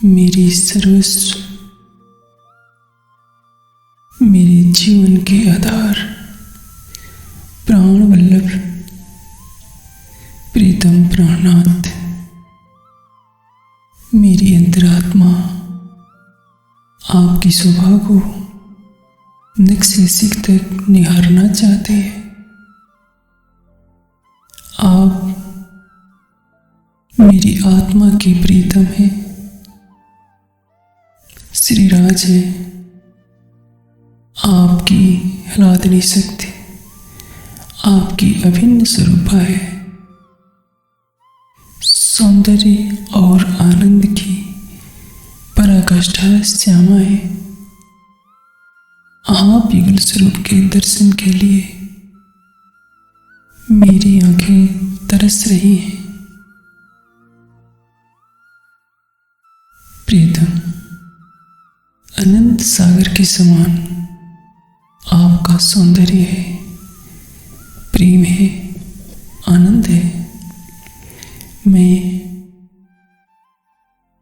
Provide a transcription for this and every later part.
मेरी सर्वस्व, मेरे जीवन के आधार, प्राण वल्लभ प्रीतम प्राणनाथ, मेरी अंतरात्मा आपकी शोभा को निक से सिक तक निहारना चाहती है। आप मेरी आत्मा की प्रीतम है, श्री राज है। आपकी हिलादनी शक्ति आपकी अभिन्न स्वरूपा है। सौंदर्य और आनंद की पराकाष्ठा श्यामा है। आप युगल स्वरूप के दर्शन के लिए मेरी आंखें तरस रही हैं। प्रीतम, अनंत सागर के समान आपका सौंदर्य है, प्रेम है, आनंद है। मैं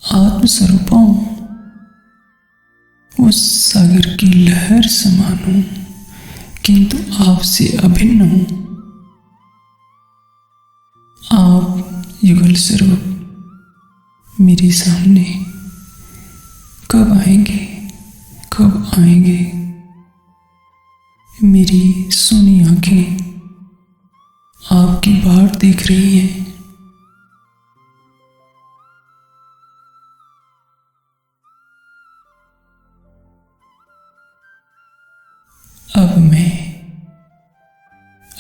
आत्मस्वरूप हूँ, उस सागर की लहर समान हूँ, किंतु आपसे अभिन्न हूँ। आप युगल स्वरूप मेरे सामने कब आएंगे, कब आएंगे? मेरी सोनी आंखें आपकी बाट देख रही हैं। अब मैं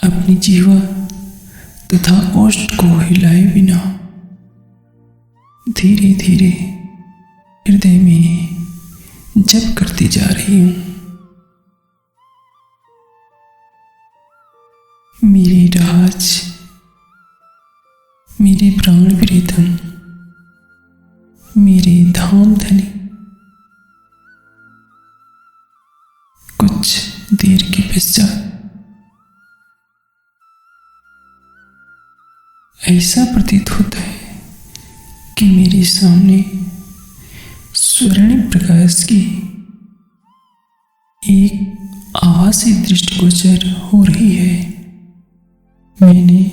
अपनी जीवा तथा ओष्ठ को हिलाए बिना धीरे धीरे हृदय में जप करती जा रही हूँ। मेरी राज, मेरे प्राण प्रीतम, मेरे धाम धनी, कुछ देर के पश्चात ऐसा प्रतीत होता है कि मेरे सामने स्वर्णिम प्रकाश की एक आभासी दृष्टिगोचर हो रही है। मैंने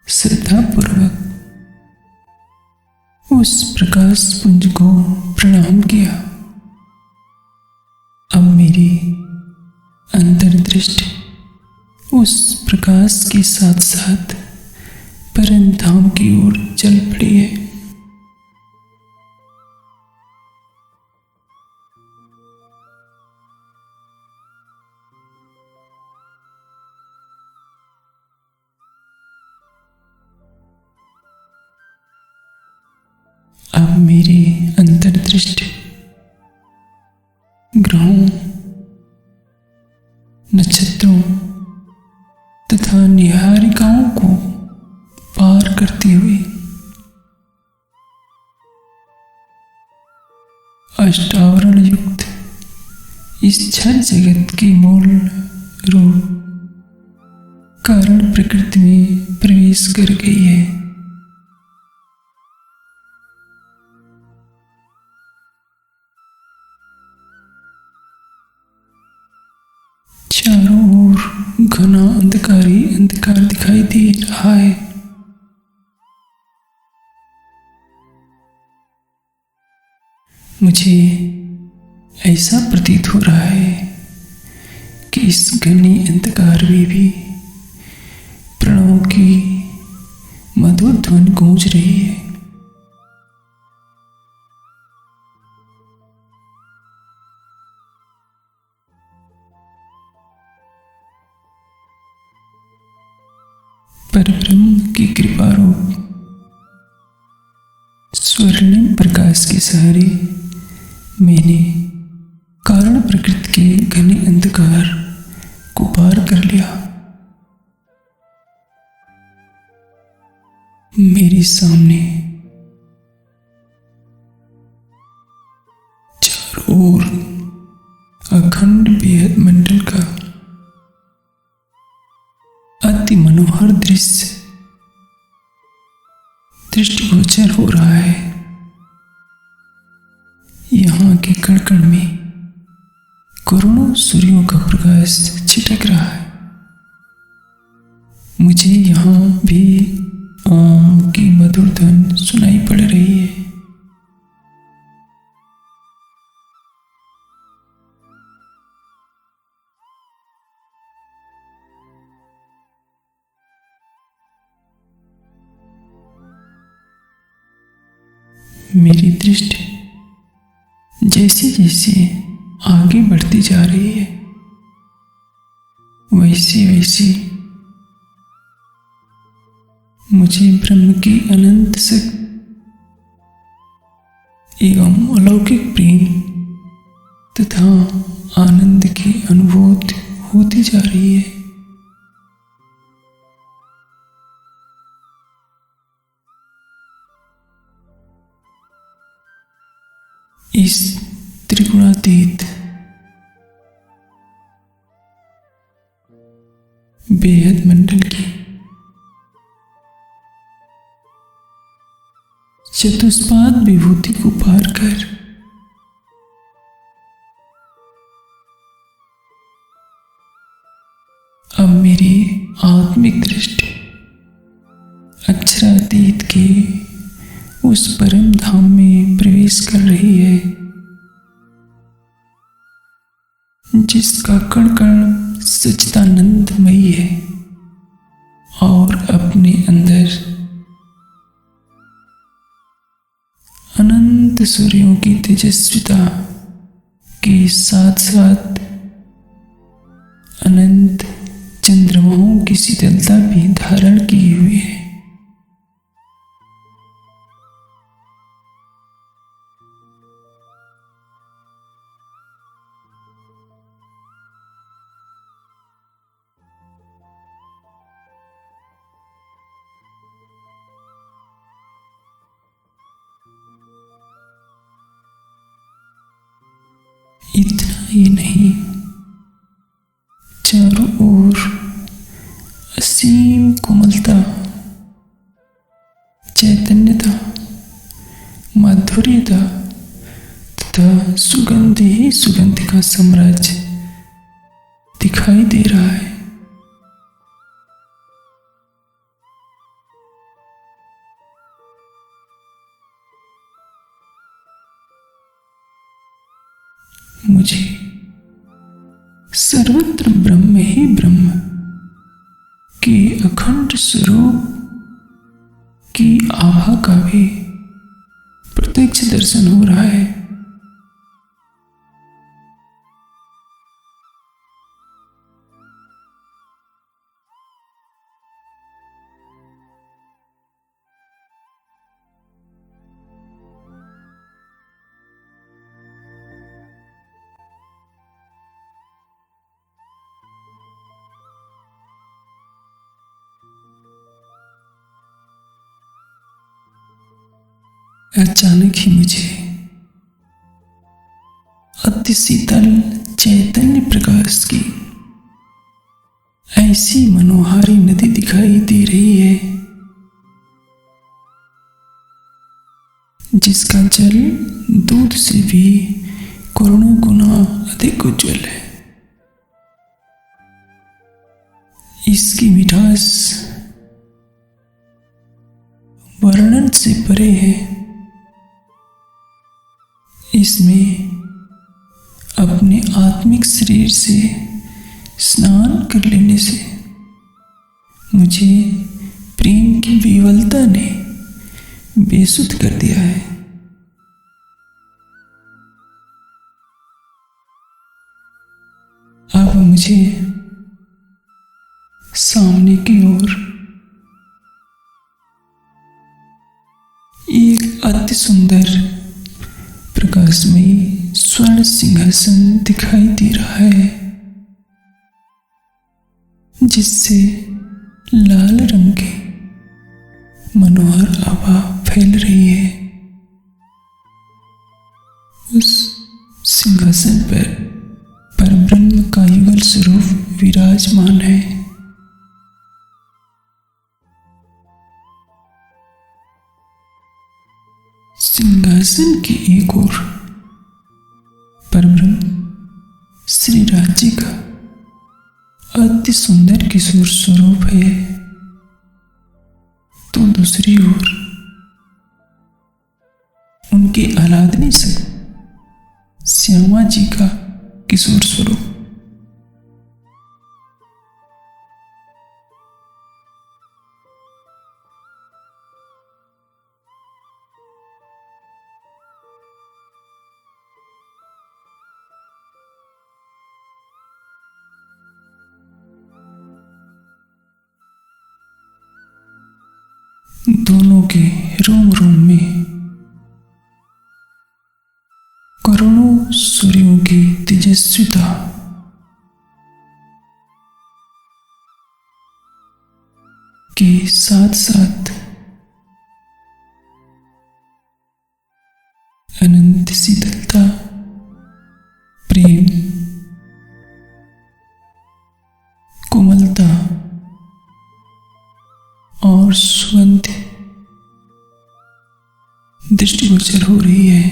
श्रद्धापूर्वक उस प्रकाश पुंज को प्रणाम किया। अब मेरी अंतर्दृष्टि उस प्रकाश के साथ साथ परम धाम की ओर चल पड़ी है। अब मेरी अंतर्दृष्टि ग्रहों, नक्षत्रों तथा निहारिकाओं को पार करती हुई अष्टावरण युक्त इस क्षण जगत की मूल रूप कारण प्रकृति में प्रवेश कर गई है। चारों ओर घना अंधकार ही अंधकार दिखाई दे रहा है। मुझे ऐसा प्रतीत हो रहा है कि इस घने अंधकार में भी प्रणव की मधुर ध्वनि गूंज रही है। परब्रह्म की कृपा रूप स्वर्णिम प्रकाश के सहारे मैंने कारण प्रकृति के घने अंधकार को पार कर लिया। मेरे सामने चारों ओर अखंड बेहद मंडल का अति मनोहर दृष्टिगोचर हो रहा है। के कण कण में करोड़ों सूर्यों का प्रकाश छिटक रहा है। मुझे यहाँ भी ओम की मधुर ध्वनि सुनाई पड़ रही है। मेरी दृष्टि जैसे जैसे आगे बढ़ती जा रही है, वैसे वैसे मुझे ब्रह्म की अनंत शक्ति एवं अलौकिक प्रेम तथा आनंद की अनुभूति होती जा रही है। इस त्रिगुणातीत बेहद मंडल की चतुष्पाद विभूति को पार कर अब मेरी आत्मिक दृष्टि अक्षरातीत के उस परम धाम में प्रवेश कर रही है, जिसका कण कण सच्चिदानंदमयी है और अपने अंदर अनंत सूर्यों की तेजस्विता के साथ साथ अनंत चंद्रमाओं की शीतलता भी धारण की हुई है। इतना ही नहीं, चारों ओर असीम कोमलता, चैतन्यता, माधुर्यता तथा सुगंध ही सुगंध का साम्राज्य दिखाई दे रहा है। मुझे सर्वत्र ब्रह्म ही ब्रह्म के अखंड स्वरूप की आभा का भी प्रत्यक्ष दर्शन हो रहा है। अचानक ही मुझे अति शीतल चैतन्य प्रकाश की ऐसी मनोहारी नदी दिखाई दे रही है, जिसका जल दूध से भी करोड़ों गुना अधिक उज्जवल है। इसकी मिठास वर्णन से परे है। इसमें अपने आत्मिक शरीर से स्नान कर लेने से मुझे प्रेम की विवलता ने बेसुध कर दिया है। अब मुझे सामने की ओर एक अति सुंदर प्रकाशमयी स्वर्ण सिंहासन दिखाई दे रहा है, जिससे लाल रंग की मनोहर आभा फैल रही है। उस सिंहासन पर परब्रह्म का युगल स्वरूप विराजमान है। सिंहासन की एक ओर परब्रह्म श्री राज्य का अति सुंदर किशोर स्वरूप है, तो दूसरी ओर उनके आराधनीय सख श्यामा जी का किशोर स्वरूप। दोनों के रोम रोम में करोड़ों सूर्यों की तेजस्विता के साथ साथ अनंत शीतलता, प्रेम, कोमलता और सुगंध दृष्टिगोचर हो रही है।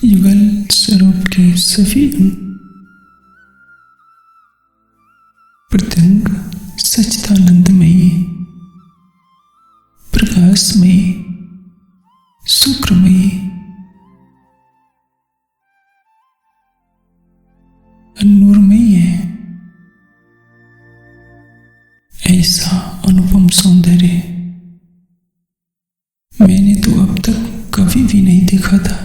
युगल स्वरूप के सभी प्रत्यंग सच्चिदानंदमयी, प्रकाशमयी, शुक्रमयी, नूरमयी है। ऐसा अनुपम सौंदर्य मैंने तो अब तक कभी भी नहीं देखा था।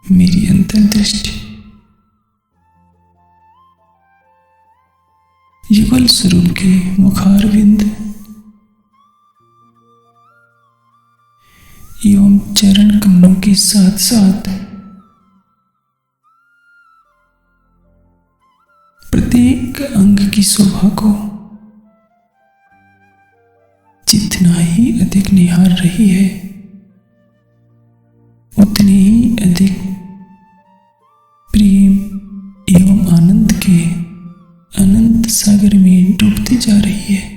मेरी अंतर्दृष्टि युगल स्वरूप के मुखारविंद एवं चरण कमलों के साथ साथ प्रत्येक अंग की शोभा को जितना ही अधिक निहार रही है, उतनी ही अधिक प्रेम एवं आनंद के अनंत सागर में डूबती जा रही है।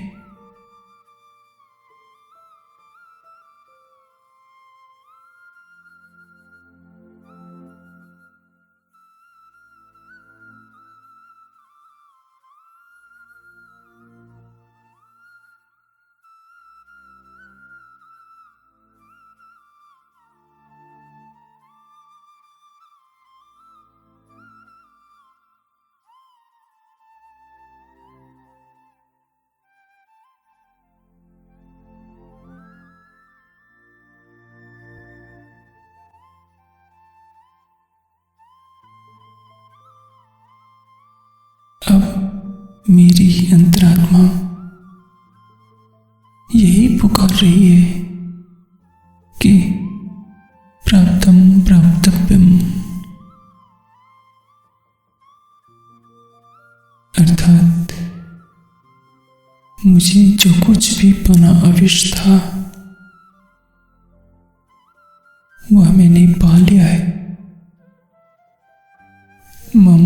अब मेरी अंतरात्मा यही पुकार रही है कि प्राप्तम प्राप्तव्यम, अर्थात मुझे जो कुछ भी पाना अवश्य था वह मैंने पा लिया है। मम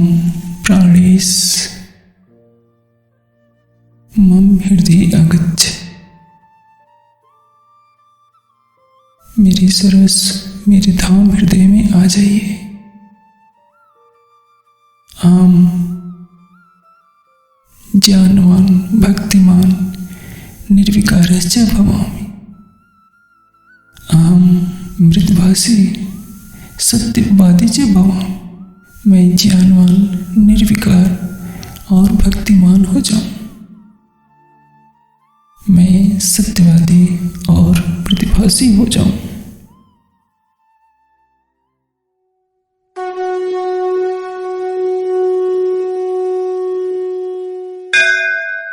प्राणेश मम हृदय आगच्छ, मेरी सरस मेरे धाम हृदय में आ जाइए। आम ज्ञानवान भक्तिमान निर्विकारश्च भवामि, आम मृतभाषी सत्यवादी जब हूँ, मैं ज्ञानवान, निर्विकार और भक्तिमान हो जाऊं। मैं सत्यवादी और प्रतिभाशी हो जाऊं।